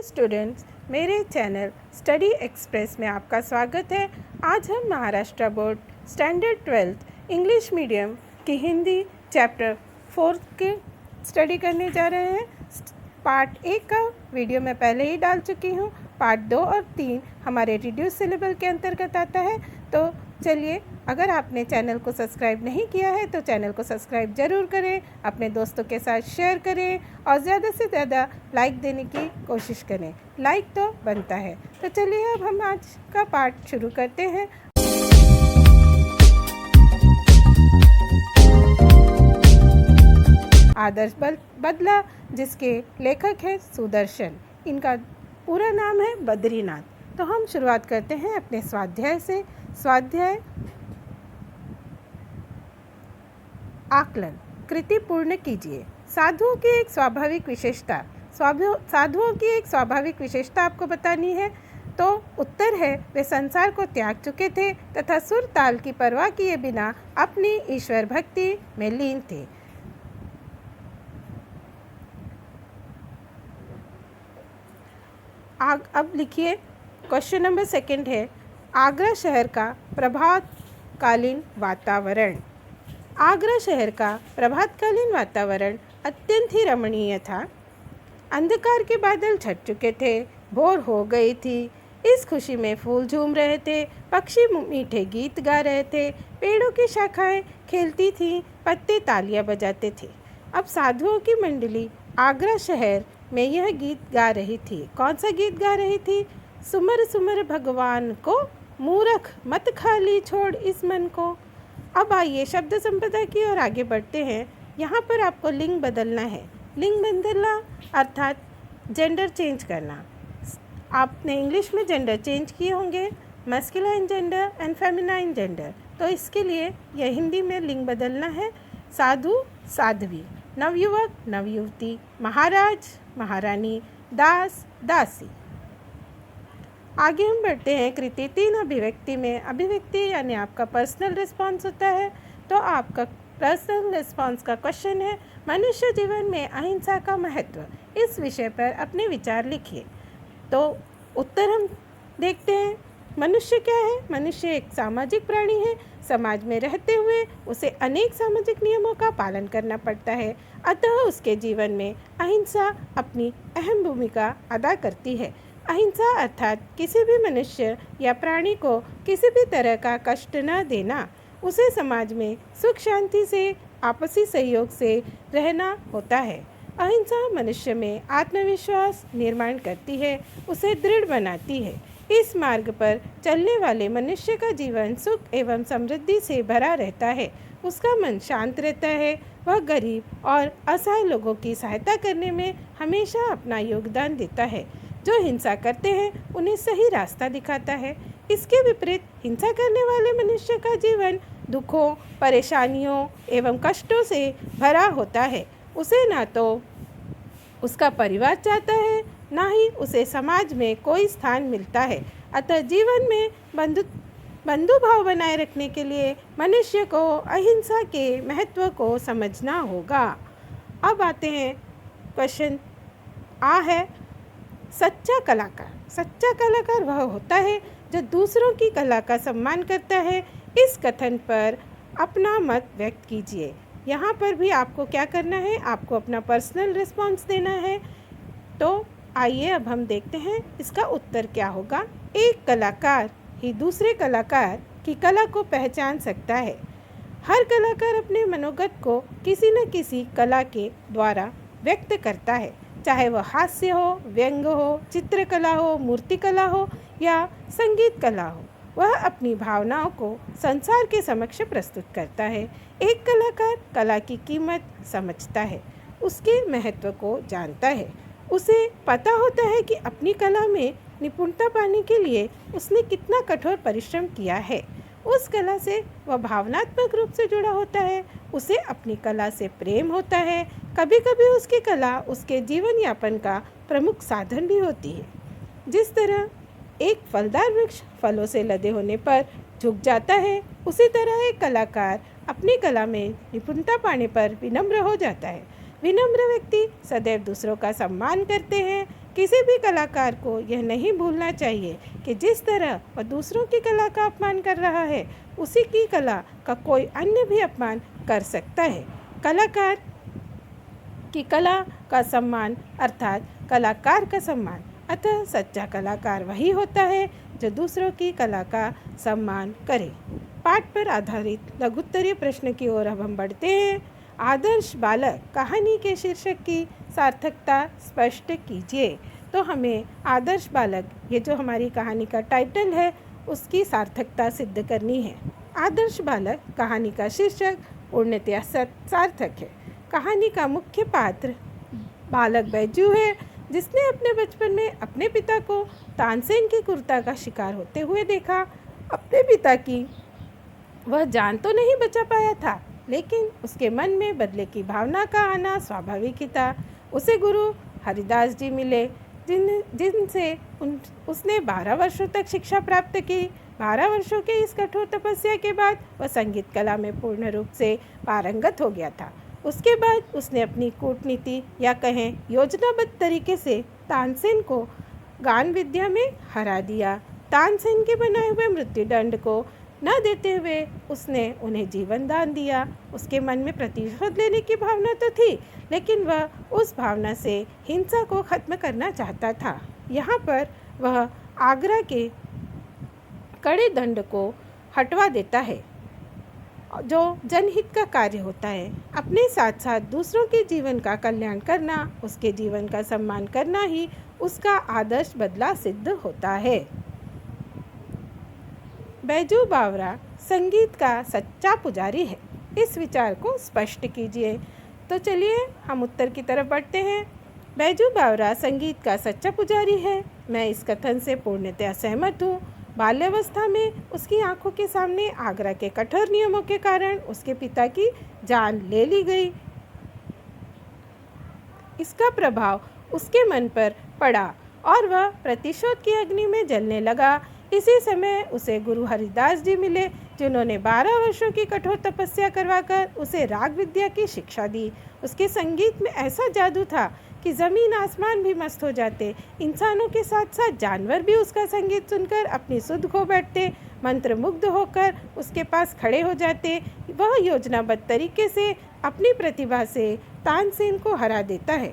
Students, मेरे channel study express में आपका स्वागत है। आज हम Maharashtra board standard 12th English medium की हिंदी चैप्टर 4 के स्टडी करने जा रहे हैं। पार्ट 1 का वीडियो मैं पहले ही डाल चुकी हूँ। पार्ट 2 और 3 हमारे रिड्यूस सिलेबल के अंतर्गत आता है। तो चलिए, अगर आपने चैनल को सब्सक्राइब नहीं किया है तो चैनल को सब्सक्राइब ज़रूर करें, अपने दोस्तों के साथ शेयर करें और ज़्यादा से ज़्यादा लाइक देने की कोशिश करें। लाइक तो बनता है। तो चलिए, अब हम आज का पार्ट शुरू करते हैं। आदर्श बदला, जिसके लेखक हैं सुदर्शन। इनका पूरा नाम है बद्रीनाथ। तो हम शुरुआत करते हैं अपने स्वाध्याय से। स्वाध्याय आकलन। कृति पूर्ण कीजिए। साधुओं की एक स्वाभाविक विशेषता आपको बतानी है। तो उत्तर है, वे संसार को त्याग चुके थे तथा सुर ताल की परवाह किए बिना अपनी ईश्वर भक्ति में लीन थे। अब लिखिए, क्वेश्चन नंबर 2 है, आगरा शहर का प्रभातकालीन वातावरण। आगरा शहर का प्रभातकालीन वातावरण अत्यंत ही रमणीय था। अंधकार के बादल छट चुके थे, भोर हो गई थी। इस खुशी में फूल झूम रहे थे, पक्षी मीठे गीत गा रहे थे, पेड़ों की शाखाएं खेलती थीं, पत्ते तालियां बजाते थे। अब साधुओं की मंडली आगरा शहर में यह गीत गा रही थी। कौन सा गीत गा रही थी? सुमर सुमर भगवान को, मूर्ख मत खाली छोड़ इस मन को। अब आइए शब्द संपदा की ओर आगे बढ़ते हैं। यहाँ पर आपको लिंग बदलना है। लिंग बदलना अर्थात जेंडर चेंज करना। आपने इंग्लिश में जेंडर चेंज किए होंगे, masculine gender and feminine gender. तो इसके लिए यह हिंदी में लिंग बदलना है। साधु साध्वी, नवयुवक नवयुवती, महाराज महारानी, दास दासी। आगे हम बढ़ते हैं। कृति 3 अभिव्यक्ति में। अभिव्यक्ति यानी आपका पर्सनल रिस्पॉन्स होता है। तो आपका पर्सनल रिस्पॉन्स का क्वेश्चन है, मनुष्य जीवन में अहिंसा का महत्व। इस विषय पर अपने विचार लिखिए। तो उत्तर हम देखते हैं। मनुष्य क्या है? मनुष्य एक सामाजिक प्राणी है। समाज में रहते हुए उसे अनेक सामाजिक नियमों का पालन करना पड़ता है, अतः उसके जीवन में अहिंसा अपनी अहम भूमिका अदा करती है। अहिंसा अर्थात किसी भी मनुष्य या प्राणी को किसी भी तरह का कष्ट न देना, उसे समाज में सुख शांति से आपसी सहयोग से रहना होता है। अहिंसा मनुष्य में आत्मविश्वास निर्माण करती है, उसे दृढ़ बनाती है। इस मार्ग पर चलने वाले मनुष्य का जीवन सुख एवं समृद्धि से भरा रहता है। उसका मन शांत रहता है। वह गरीब और असहाय लोगों की सहायता करने में हमेशा अपना योगदान देता है। जो हिंसा करते हैं उन्हें सही रास्ता दिखाता है। इसके विपरीत हिंसा करने वाले मनुष्य का जीवन दुखों, परेशानियों एवं कष्टों से भरा होता है। उसे ना तो उसका परिवार चाहता है, ना ही उसे समाज में कोई स्थान मिलता है। अतः जीवन में बंधु भाव बनाए रखने के लिए मनुष्य को अहिंसा के महत्व को समझना होगा। अब आते हैं क्वेश्चन आ है, सच्चा कलाकार। सच्चा कलाकार वह होता है जो दूसरों की कला का सम्मान करता है। इस कथन पर अपना मत व्यक्त कीजिए। यहाँ पर भी आपको क्या करना है? आपको अपना पर्सनल रिस्पॉन्स देना है। तो आइए अब हम देखते हैं इसका उत्तर क्या होगा। एक कलाकार ही दूसरे कलाकार की कला को पहचान सकता है। हर कलाकार अपने मनोगत को किसी न किसी कला के द्वारा व्यक्त करता है, चाहे वह हास्य हो, व्यंग हो, चित्रकला हो, मूर्तिकला हो या संगीत कला हो। वह अपनी भावनाओं को संसार के समक्ष प्रस्तुत करता है। एक कलाकार कला की कीमत समझता है, उसके महत्व को जानता है। उसे पता होता है कि अपनी कला में निपुणता पाने के लिए उसने कितना कठोर परिश्रम किया है। उस कला से वह भावनात्मक रूप से जुड़ा होता है। उसे अपनी कला से प्रेम होता है। कभी कभी उसकी कला उसके जीवन यापन का प्रमुख साधन भी होती है। जिस तरह एक फलदार वृक्ष फलों से लदे होने पर झुक जाता है, उसी तरह एक कलाकार अपनी कला में निपुणता पाने पर विनम्र हो जाता है। विनम्र व्यक्ति सदैव दूसरों का सम्मान करते हैं। किसी भी कलाकार को यह नहीं भूलना चाहिए कि जिस तरह वह दूसरों की कला का अपमान कर रहा है, उसी की कला का कोई अन्य भी अपमान कर सकता है। कलाकार की कला का सम्मान अर्थात कलाकार का सम्मान। अतः सच्चा कलाकार वही होता है जो दूसरों की कला का सम्मान करे। पाठ पर आधारित लघुत्तरीय प्रश्न की ओर अब हम बढ़ते हैं। आदर्श बालक कहानी के शीर्षक की सार्थकता स्पष्ट कीजिए। तो हमें आदर्श बालक, ये जो हमारी कहानी का टाइटल है, उसकी सार्थकता सिद्ध करनी है। आदर्श बालक कहानी का शीर्षक पूर्णतया सार्थक है। कहानी का मुख्य पात्र बालक बैजू है, जिसने अपने बचपन में अपने पिता को तानसेन की क्रूरता का शिकार होते हुए देखा। अपने पिता की वह जान तो नहीं बचा पाया था, लेकिन उसके मन में बदले की भावना का आना स्वाभाविक ही था। उसे गुरु हरिदास जी मिले, जिनसे उसने 12 वर्षों तक शिक्षा प्राप्त की। 12 वर्षों के इस कठोर तपस्या के बाद वह संगीत कला में पूर्ण रूप से पारंगत हो गया था। उसके बाद उसने अपनी कूटनीति या कहें योजनाबद्ध तरीके से तानसेन को गान विद्या में हरा दिया। तानसेन के बनाए हुए मृत्युदंड को न देते हुए उसने उन्हें जीवन दान दिया। उसके मन में प्रतिशोध लेने की भावना तो थी, लेकिन वह उस भावना से हिंसा को खत्म करना चाहता था। यहाँ पर वह आगरा के कड़े दंड को हटवा देता है, जो जनहित का कार्य होता है। अपने साथ साथ दूसरों के जीवन का कल्याण करना, उसके जीवन का सम्मान करना ही उसका आदर्श बदला सिद्ध होता है। बैजू बावरा संगीत का सच्चा पुजारी है। इस विचार को स्पष्ट कीजिए। तो चलिए हम उत्तर की तरफ बढ़ते हैं। बैजू बावरा संगीत का सच्चा पुजारी है। मैं इस कथन से पूर्णतः सहमत हूँ। बाल्यावस्था में उसकी आंखों के सामने आगरा के कठोर नियमों के कारण उसके पिता की जान ले ली गई। इसका प्रभाव उसके मन पर पड़ा और वह प्रतिशोध की अग्नि में जलने लगा। इसी समय उसे गुरु हरिदास जी मिले, जिन्होंने 12 वर्षों की कठोर तपस्या करवाकर उसे राग विद्या की शिक्षा दी। उसके संगीत में ऐसा जादू था कि ज़मीन आसमान भी मस्त हो जाते। इंसानों के साथ साथ जानवर भी उसका संगीत सुनकर अपनी सुध खो बैठते, मंत्रमुग्ध होकर उसके पास खड़े हो जाते। वह योजनाबद्ध तरीके से अपनी प्रतिभा से तानसेन को हरा देता है,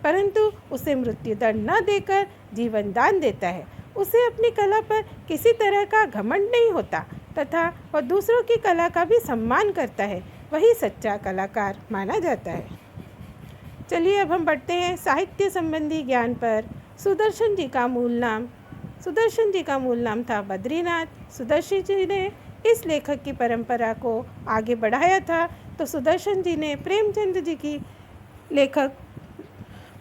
परंतु उसे मृत्युदंड न देकर जीवन दान देता है। उसे अपनी कला पर किसी तरह का घमंड नहीं होता तथा वह दूसरों की कला का भी सम्मान करता है। वही सच्चा कलाकार माना जाता है। चलिए अब हम बढ़ते हैं साहित्य संबंधी ज्ञान पर। सुदर्शन जी का मूल नाम था बद्रीनाथ। सुदर्शन जी ने इस लेखक की परंपरा को आगे बढ़ाया था। तो सुदर्शन जी ने प्रेमचंद जी की लेखक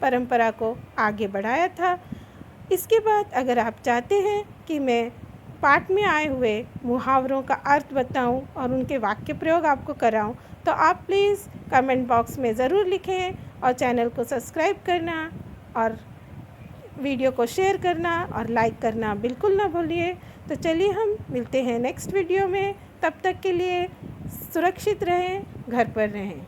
परंपरा को आगे बढ़ाया था। इसके बाद अगर आप चाहते हैं कि मैं पाठ में आए हुए मुहावरों का अर्थ बताऊं और उनके वाक्य प्रयोग आपको कराऊं, तो आप प्लीज़ कमेंट बॉक्स में ज़रूर लिखें और चैनल को सब्सक्राइब करना और वीडियो को शेयर करना और लाइक करना बिल्कुल ना भूलिए। तो चलिए हम मिलते हैं नेक्स्ट वीडियो में। तब तक के लिए सुरक्षित रहें, घर पर रहें।